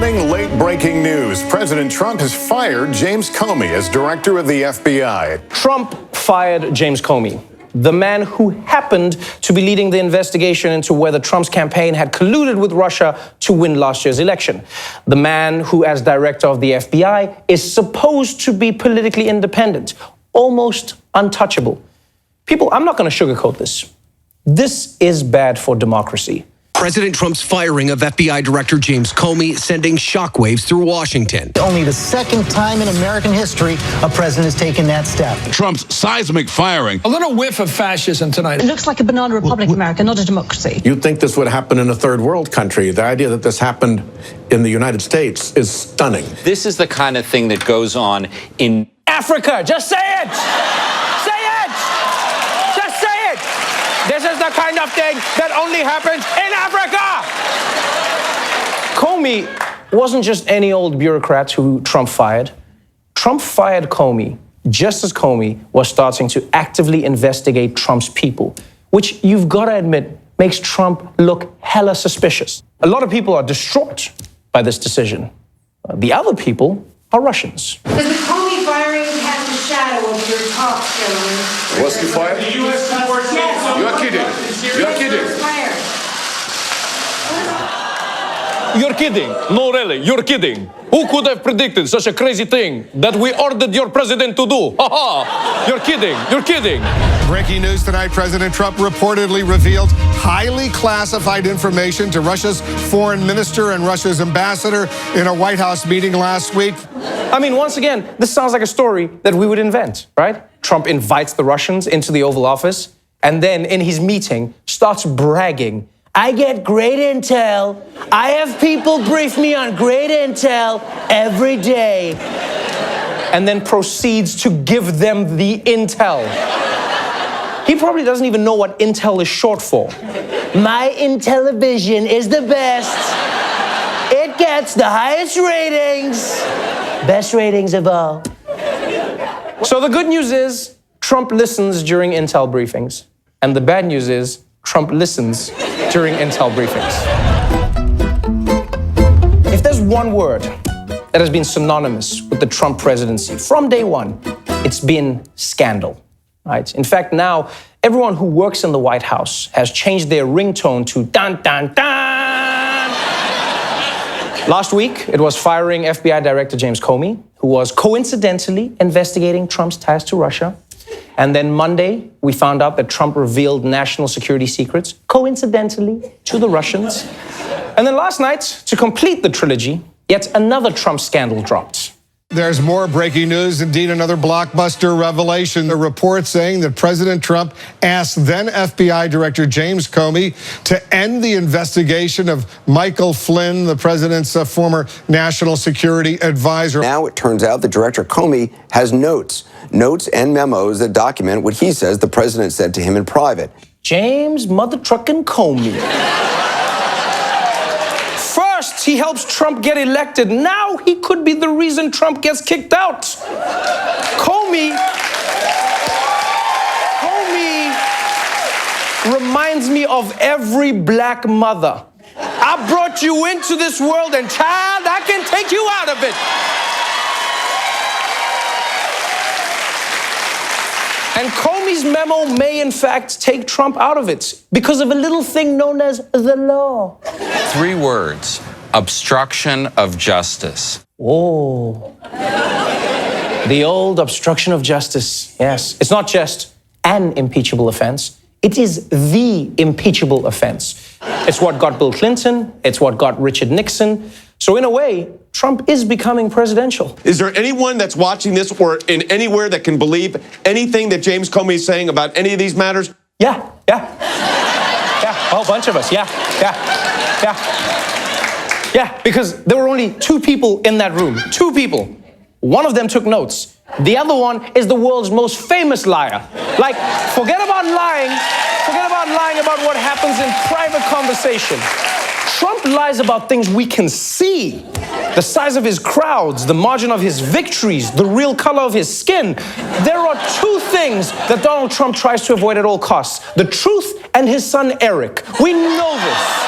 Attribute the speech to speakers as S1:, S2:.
S1: morning, late-breaking news. President Trump has fired James Comey as director of the FBI.
S2: Trump fired James Comey, the man who happened to be leading the investigation into whether Trump's campaign had colluded with Russia to win last year's election. The man who, as director of the FBI, is supposed to be politically independent, almost untouchable. People, I'm not going to sugarcoat this. This is bad for democracy.
S3: President Trump's firing of FBI Director James Comey sending shockwaves through Washington.
S4: Only the second time in American history a president has taken that step.
S5: Trump's seismic firing.
S6: A little whiff of fascism tonight.
S7: It looks like a banana republic, America, not a democracy.
S8: You'd think this would happen in a third world country. The idea that this happened in the United States is stunning.
S9: This is the kind of thing that goes on in
S2: Africa. Just say it! Say it! Just say it! This is the kind of thing that only happens in Africa! Comey wasn't just any old bureaucrat who Trump fired. Trump fired Comey just as Comey was starting to actively investigate Trump's people, which you've got to admit makes Trump look hella suspicious. A lot of people are distraught by this decision. The other people are Russians.
S10: Does the Comey firing cast a shadow over your talks, gentlemen?
S1: Was he fired?
S10: The U.S. supports
S1: You are kidding. You are kidding.
S11: You're kidding. No, really, you're kidding. Who could have predicted such a crazy thing that we ordered your president to do? Ha ha! You're kidding. You're kidding.
S1: Breaking news tonight, President Trump reportedly revealed highly classified information to Russia's foreign minister and Russia's ambassador in a White House meeting last week.
S2: I mean, once again, this sounds like a story that we would invent, right? Trump invites the Russians into the Oval Office and then in his meeting starts bragging. I get great intel. I have people brief me on great intel every day. And then proceeds to give them the intel. He probably doesn't even know what intel is short for. My Intellivision is the best. It gets the highest ratings. Best ratings of all. So the good news is Trump listens during intel briefings. And the bad news is Trump listens during intel briefings. If there's one word that has been synonymous with the Trump presidency from day one, it's been scandal. Right? In fact, now everyone who works in the White House has changed their ringtone to dun dun dun. Last week, it was firing FBI Director James Comey, who was coincidentally investigating Trump's ties to Russia. And then Monday, we found out that Trump revealed national security secrets, coincidentally, to the Russians. And then last night, to complete the trilogy, yet another Trump scandal dropped.
S1: There's more breaking news, indeed another blockbuster revelation. A report saying that President Trump asked then FBI Director James Comey to end the investigation of Michael Flynn, the president's former national security advisor.
S12: Now it turns out that Director Comey has notes and memos that document what he says the president said to him in private.
S2: James mother truckin' Comey. First, he helps Trump get elected. Now he could be the reason Trump gets kicked out. Comey reminds me of every black mother. I brought you into this world, and child, I can take you out of it. And Comey's memo may, in fact, take Trump out of it because of a little thing known as the law.
S9: 3 words: obstruction of justice.
S2: Oh. The old obstruction of justice. Yes. It's not just an impeachable offense. It is the impeachable offense. It's what got Bill Clinton. It's what got Richard Nixon. So in a way, Trump is becoming presidential.
S13: Is there anyone that's watching this or in anywhere that can believe anything that James Comey is saying about any of these matters?
S2: Yeah, a whole bunch of us, yeah. Yeah, because there were only 2 people in that room, 2 people. One of them took notes. The other one is the world's most famous liar. Like, forget about lying about what happens in private conversation. Trump lies about things we can see. The size of his crowds, the margin of his victories, the real color of his skin. There are 2 things that Donald Trump tries to avoid at all costs: the truth and his son Eric. We know this.